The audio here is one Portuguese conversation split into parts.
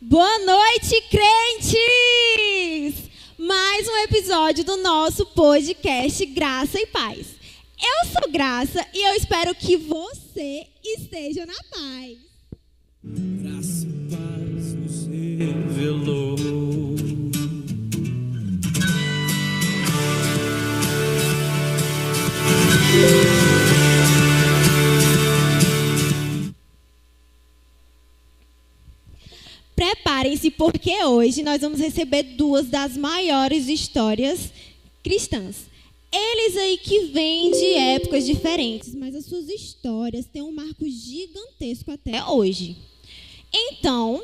Boa noite, crentes! Mais um episódio do nosso podcast Graça e Paz. Eu sou Graça e eu espero que você esteja na paz. Graça e paz nos revelou. Preparem-se porque hoje nós vamos receber duas das maiores histórias cristãs. Eles aí que vêm de épocas diferentes, mas as suas histórias têm um marco gigantesco até hoje. Então,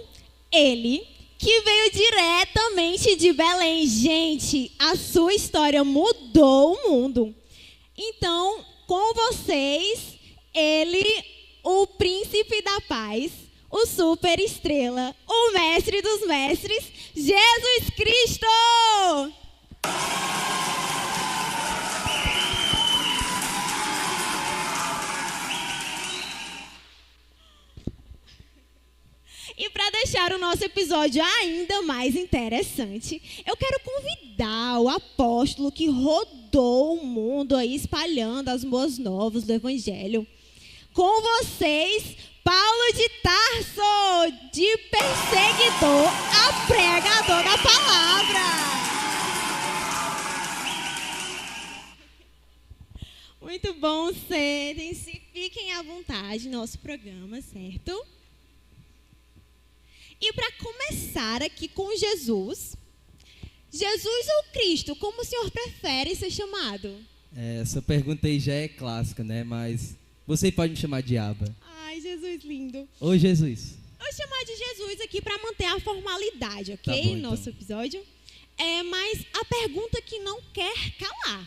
ele que veio diretamente de Belém, gente, a sua história mudou o mundo. Então, com vocês, ele, o príncipe da paz, o super estrela, o mestre dos mestres, Jesus Cristo! E para deixar o nosso episódio ainda mais interessante, eu quero convidar o apóstolo que rodou o mundo aí espalhando as boas novas do Evangelho. Com vocês, Paulo de Tarso, de perseguidor a pregador da palavra. Muito bom, sentem-se, fiquem à vontade no nosso programa, certo? E para começar aqui com Jesus ou Cristo, como o senhor prefere ser chamado? Essa pergunta aí já é clássica, né? Mas você pode me chamar de Aba. Ai, Jesus lindo. Ô, Jesus. Eu vou chamar de Jesus aqui para manter a formalidade, ok? Tá bom, então. Nosso episódio. Mas a pergunta que não quer calar.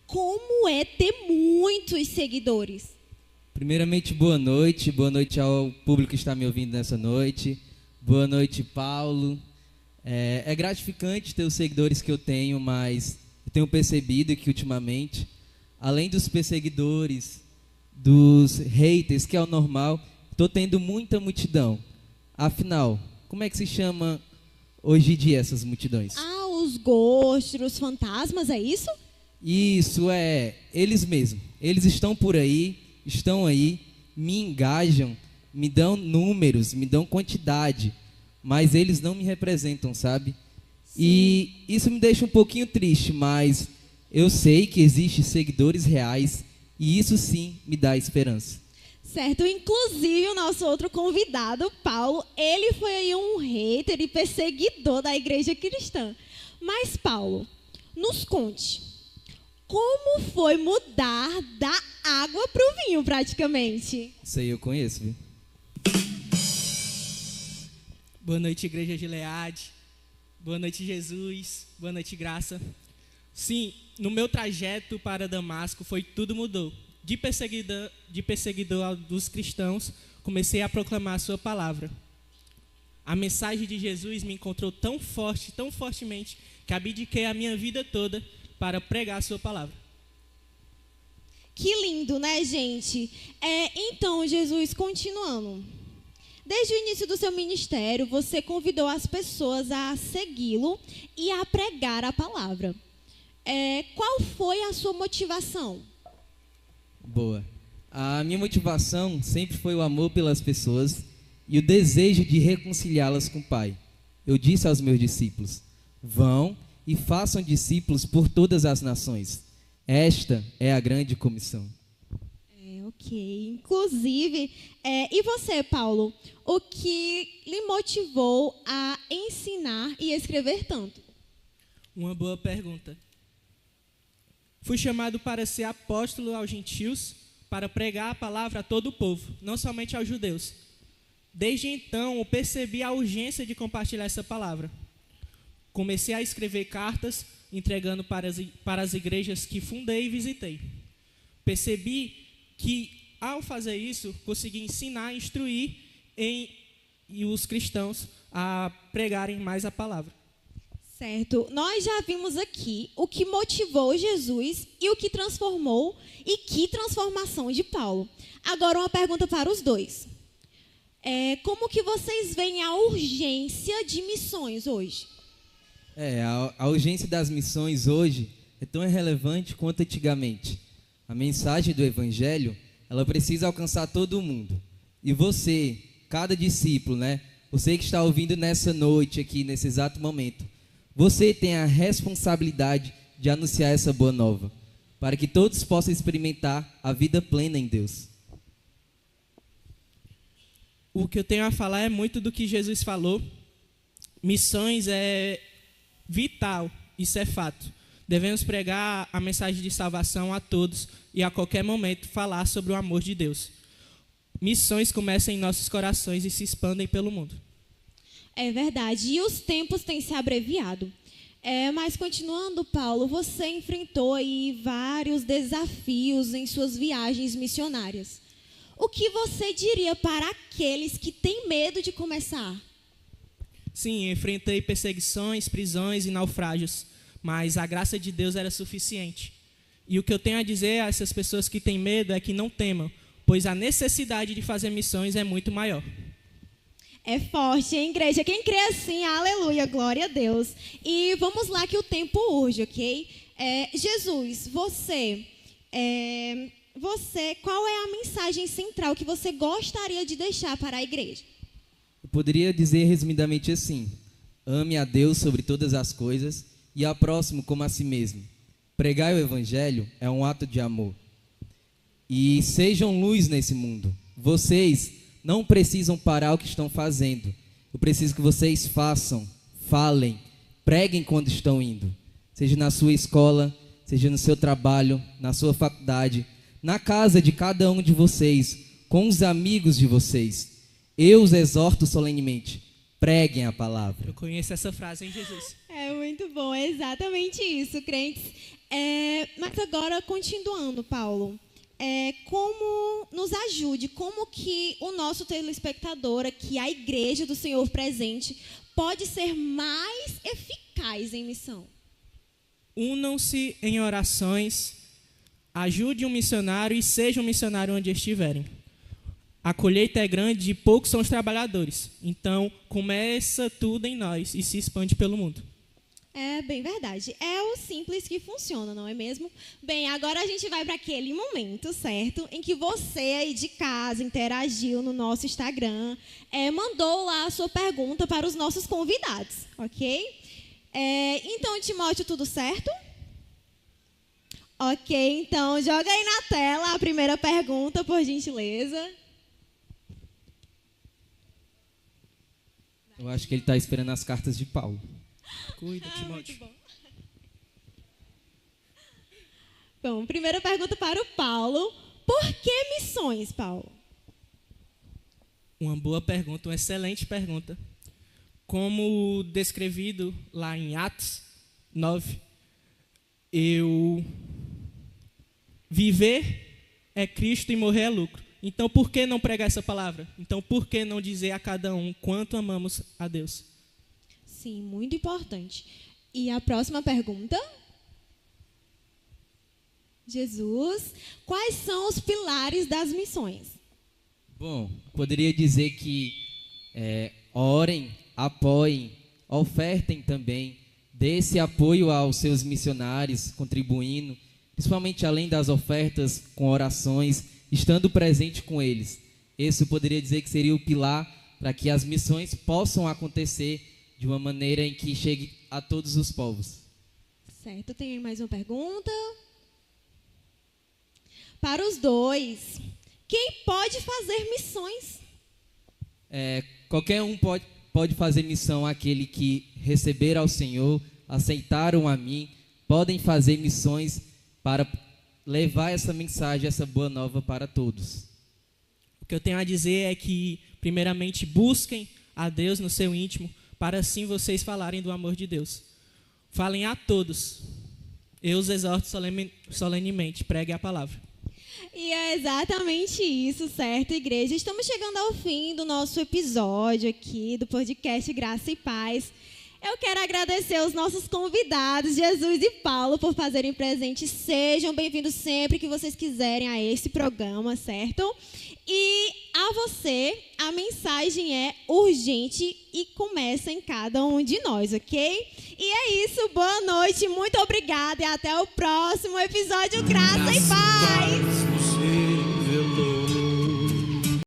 Como é ter muitos seguidores? Primeiramente, boa noite ao público que está me ouvindo nessa noite. Boa noite, Paulo. É gratificante ter os seguidores que eu tenho, mas eu tenho percebido que ultimamente, além dos perseguidores, dos haters, que é o normal, estou tendo muita multidão. Afinal, como é que se chama hoje em dia essas multidões? Os ghosts, os fantasmas, é isso? Isso, eles mesmos. Eles estão por aí. Estão aí, me engajam, me dão números, me dão quantidade, mas eles não me representam, sabe? Sim. E isso me deixa um pouquinho triste, mas eu sei que existem seguidores reais e isso sim me dá esperança. Certo, inclusive o nosso outro convidado, Paulo, ele foi aí um hater e perseguidor da igreja cristã. Mas, Paulo, nos conte. Como foi mudar da água para o vinho, praticamente? Isso aí eu conheço, viu? Boa noite, Igreja Gileade. Boa noite, Jesus. Boa noite, Graça. Sim, no meu trajeto para Damasco tudo mudou. De perseguidor dos cristãos, comecei a proclamar a sua palavra. A mensagem de Jesus me encontrou tão fortemente, que abdiquei a minha vida toda para pregar a sua palavra. Que lindo, né, gente? Então, Jesus, continuando. Desde o início do seu ministério, você convidou as pessoas a segui-lo e a pregar a palavra. Qual foi a sua motivação? Boa. A minha motivação sempre foi o amor pelas pessoas e o desejo de reconciliá-las com o Pai. Eu disse aos meus discípulos: vão e façam discípulos por todas as nações. Esta é a grande comissão. Ok. Inclusive, e você, Paulo? O que lhe motivou a ensinar e escrever tanto? Uma boa pergunta. Fui chamado para ser apóstolo aos gentios, para pregar a palavra a todo o povo, não somente aos judeus. Desde então, eu percebi a urgência de compartilhar essa palavra. Comecei a escrever cartas, entregando para as igrejas que fundei e visitei. Percebi que, ao fazer isso, consegui ensinar e instruir e os cristãos a pregarem mais a palavra. Certo. Nós já vimos aqui o que motivou Jesus e o que transformou e que transformação de Paulo. Agora, uma pergunta para os dois. Como que vocês veem a urgência de missões hoje? A urgência das missões hoje é tão irrelevante quanto antigamente. A mensagem do Evangelho, ela precisa alcançar todo mundo. E você, cada discípulo, né? Você que está ouvindo nessa noite aqui, nesse exato momento, você tem a responsabilidade de anunciar essa boa nova, para que todos possam experimentar a vida plena em Deus. O que eu tenho a falar é muito do que Jesus falou. Missões é vital, isso é fato. Devemos pregar a mensagem de salvação a todos e a qualquer momento falar sobre o amor de Deus. Missões começam em nossos corações e se expandem pelo mundo. É verdade, e os tempos têm se abreviado. Mas continuando, Paulo, você enfrentou aí vários desafios em suas viagens missionárias. O que você diria para aqueles que têm medo de começar? Sim, enfrentei perseguições, prisões e naufrágios, mas a graça de Deus era suficiente. E o que eu tenho a dizer a essas pessoas que têm medo é que não temam, pois a necessidade de fazer missões é muito maior. É forte, hein, igreja? Quem crê assim, aleluia, glória a Deus. E vamos lá que o tempo urge, ok? Jesus, você, qual é a mensagem central que você gostaria de deixar para a igreja? Eu poderia dizer resumidamente assim: ame a Deus sobre todas as coisas e ao próximo como a si mesmo. Pregar o Evangelho é um ato de amor. E sejam luz nesse mundo. Vocês não precisam parar o que estão fazendo. Eu preciso que vocês façam, falem, preguem quando estão indo. Seja na sua escola, seja no seu trabalho, na sua faculdade, na casa de cada um de vocês, com os amigos de vocês. Eu os exorto solenemente, preguem a palavra. Eu conheço essa frase em Jesus. É muito bom, é exatamente isso, crentes. Mas agora, continuando, Paulo, como nos ajude, como que o nosso telespectador aqui, a igreja do Senhor presente, pode ser mais eficaz em missão? Unam-se em orações, ajude um missionário e seja um missionário onde estiverem. A colheita é grande e poucos são os trabalhadores. Então, começa tudo em nós e se expande pelo mundo. É bem verdade. É o simples que funciona, não é mesmo? Bem, agora a gente vai para aquele momento, certo? Em que você aí de casa interagiu no nosso Instagram, mandou lá a sua pergunta para os nossos convidados, ok? Então, Timóteo, tudo certo? Ok, então joga aí na tela a primeira pergunta, por gentileza. Eu acho que ele está esperando as cartas de Paulo. Cuida, Timóteo. Muito bom, primeira pergunta para o Paulo. Por que missões, Paulo? Uma boa pergunta, uma excelente pergunta. Como descrevido lá em Atos 9, viver é Cristo e morrer é lucro. Então, por que não pregar essa palavra? Então, por que não dizer a cada um quanto amamos a Deus? Sim, muito importante. E a próxima pergunta? Jesus, quais são os pilares das missões? Bom, poderia dizer que orem, apoiem, ofertem também, dê esse apoio aos seus missionários, contribuindo, principalmente além das ofertas com orações, estando presente com eles. Esse eu poderia dizer que seria o pilar para que as missões possam acontecer de uma maneira em que chegue a todos os povos. Certo, tem mais uma pergunta? Para os dois, quem pode fazer missões? Qualquer um pode fazer missão. Aquele que receber ao Senhor, aceitaram a mim, podem fazer missões para levar essa mensagem, essa boa nova para todos. O que eu tenho a dizer é que, primeiramente, busquem a Deus no seu íntimo, para assim vocês falarem do amor de Deus. Falem a todos. Eu os exorto solenemente, preguem a palavra. E é exatamente isso, certo, igreja? Estamos chegando ao fim do nosso episódio aqui do podcast Graça e Paz. Eu quero agradecer aos nossos convidados, Jesus e Paulo, por fazerem presente. Sejam bem-vindos sempre que vocês quiserem a esse programa, certo? E a você, a mensagem é urgente e começa em cada um de nós, ok? E é isso, boa noite, muito obrigada e até o próximo episódio. Graça e paz!